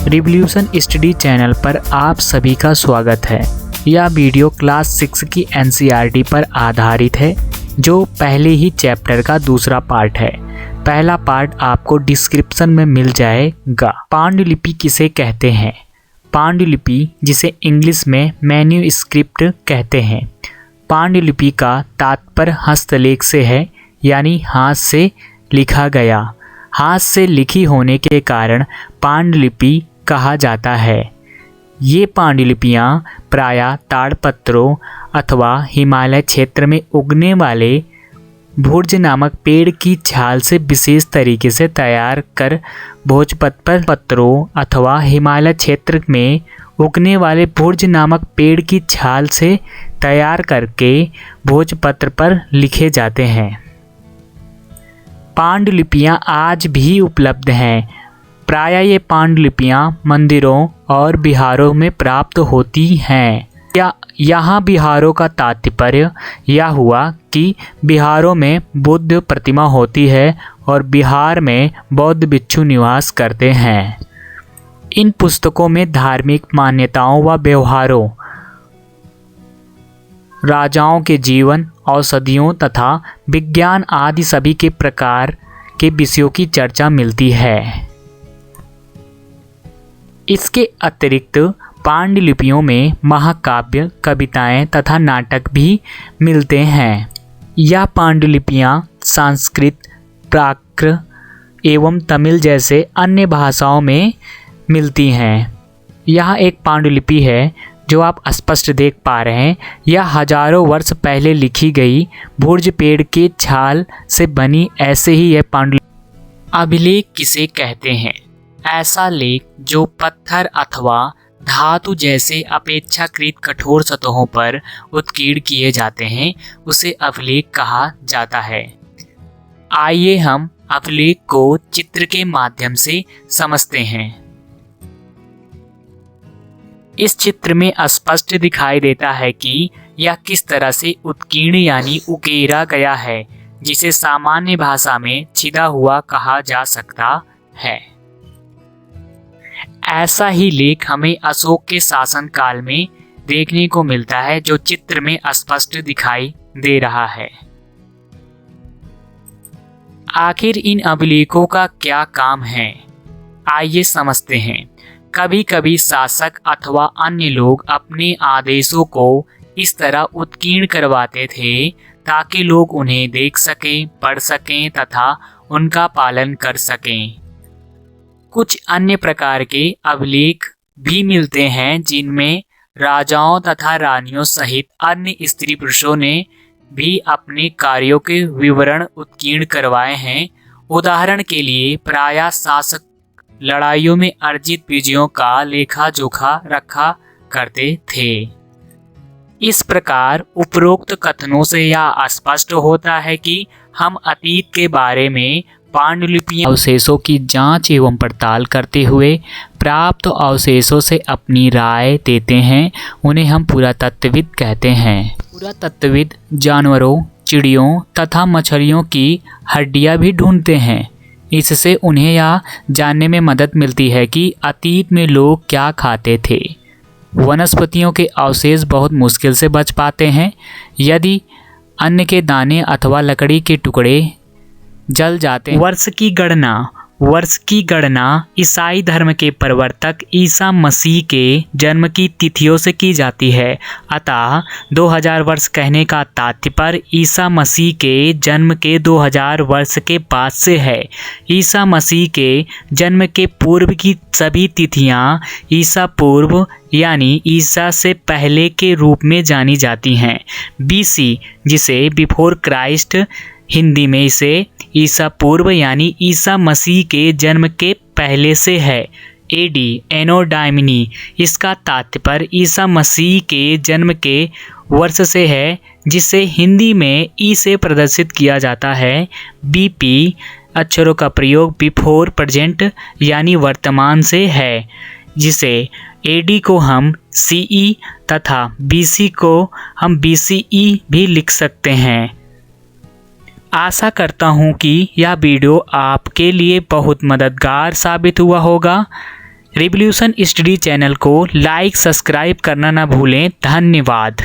Revolution study channel पर आप सभी का स्वागत है। यह वीडियो क्लास 6 की एनसीईआरटी पर आधारित है, जो पहले ही चैप्टर का दूसरा पार्ट है। पहला पार्ट आपको डिस्क्रिप्शन में मिल जाएगा। पांडुलिपि किसे कहते हैं? पांडुलिपि, जिसे इंग्लिश में मैन्यूस्क्रिप्ट कहते हैं। पांडुलिपि का तात्पर्य हस्तलेख से है, यानी हाथ से लिखा गया। हाथ से लिखी होने के कारण पांडुलिपि कहा जाता है। ये पांडुलिपियाँ प्रायः ताड़पत्रों अथवा हिमालय क्षेत्र में उगने वाले भुर्ज नामक पेड़ की छाल से विशेष तरीके से तैयार कर भोजपत्र पत्रों अथवा हिमालय क्षेत्र में उगने वाले भुर्ज नामक पेड़ की छाल से तैयार करके भोजपत्र पर लिखे जाते हैं। पांडुलिपियाँ आज भी उपलब्ध हैं। प्रायः ये पांडुलिपियाँ मंदिरों और विहारों में प्राप्त होती हैं। यहाँ विहारों का तात्पर्य यह हुआ कि विहारों में बुद्ध प्रतिमा होती है और विहार में बौद्ध भिक्षु निवास करते हैं। इन पुस्तकों में धार्मिक मान्यताओं व व्यवहारों, राजाओं के जीवन, औषधियों तथा विज्ञान आदि सभी के प्रकार के विषयों की चर्चा मिलती है। इसके अतिरिक्त पांडुलिपियों में महाकाव्य, कविताएं तथा नाटक भी मिलते हैं। यह पांडुलिपियाँ संस्कृत, प्राकृत एवं तमिल जैसे अन्य भाषाओं में मिलती हैं। यह एक पांडुलिपि है जो आप स्पष्ट देख पा रहे हैं। यह हजारों वर्ष पहले लिखी गई भुर्ज पेड़ के छाल से बनी ऐसे ही यह पांडुलिपि। अभिलेख किसे कहते हैं? ऐसा लेख जो पत्थर अथवा धातु जैसे अपेक्षाकृत कठोर सतहों पर उत्कीर्ण किए जाते हैं, उसे अभिलेख कहा जाता है। आइए हम अभिलेख को चित्र के माध्यम से समझते हैं। इस चित्र में स्पष्ट दिखाई देता है कि यह किस तरह से उत्कीर्ण यानी उकेरा गया है, जिसे सामान्य भाषा में छिदा हुआ कहा जा सकता है। ऐसा ही लेख हमें अशोक के शासन काल में देखने को मिलता है, जो चित्र में स्पष्ट दिखाई दे रहा है। आखिर इन अभिलेखों का क्या काम है, आइए समझते हैं। कभी कभी शासक अथवा अन्य लोग अपने आदेशों को इस तरह उत्कीर्ण करवाते थे ताकि लोग उन्हें देख सकें, पढ़ सकें तथा उनका पालन कर सकें। कुछ अन्य प्रकार के अभिलेख भी मिलते हैं जिनमें राजाओं तथा रानियों सहित अन्य स्त्री पुरुषों ने भी अपने कार्यों के विवरण उत्कीर्ण करवाए हैं। उदाहरण के लिए प्रायः शासक लड़ाइयों में अर्जित विजयों का लेखा जोखा रखा करते थे। इस प्रकार उपरोक्त कथनों से यह स्पष्ट होता है कि हम अतीत के बारे में पांडुलिपियों अवशेषों की जांच एवं पड़ताल करते हुए प्राप्त अवशेषों से अपनी राय देते हैं। उन्हें हम पुरातत्वविद कहते हैं। पुरातत्वविद जानवरों, चिड़ियों तथा मछलियों की हड्डियां भी ढूंढते हैं। इससे उन्हें यह जानने में मदद मिलती है कि अतीत में लोग क्या खाते थे। वनस्पतियों के अवशेष बहुत मुश्किल से बच पाते हैं। यदि अन्न के दाने अथवा लकड़ी के टुकड़े जल जाते हैं। वर्ष की गणना ईसाई धर्म के प्रवर्तक ईसा मसीह के जन्म की तिथियों से की जाती है। अतः 2000 वर्ष कहने का तात्पर्य ईसा मसीह के जन्म के 2000 वर्ष के बाद से है। ईसा मसीह के जन्म के पूर्व की सभी तिथियां ईसा पूर्व यानी ईसा से पहले के रूप में जानी जाती हैं। BC, जिसे बिफोर क्राइस्ट, हिंदी में इसे ईसा पूर्व यानी ईसा मसीह के जन्म के पहले से है। AD, एनो डायमिनी, इसका तात्पर्य ईसा मसीह के जन्म के वर्ष से है, जिसे हिंदी में ई से प्रदर्शित किया जाता है। BP अक्षरों का प्रयोग बिफोर प्रेजेंट यानी वर्तमान से है, जिसे AD को हम CE तथा BC को हम BCE भी लिख सकते हैं। आशा करता हूँ कि यह वीडियो आपके लिए बहुत मददगार साबित हुआ होगा। रिवॉल्यूशन स्टडी चैनल को लाइक सब्सक्राइब करना ना भूलें। धन्यवाद।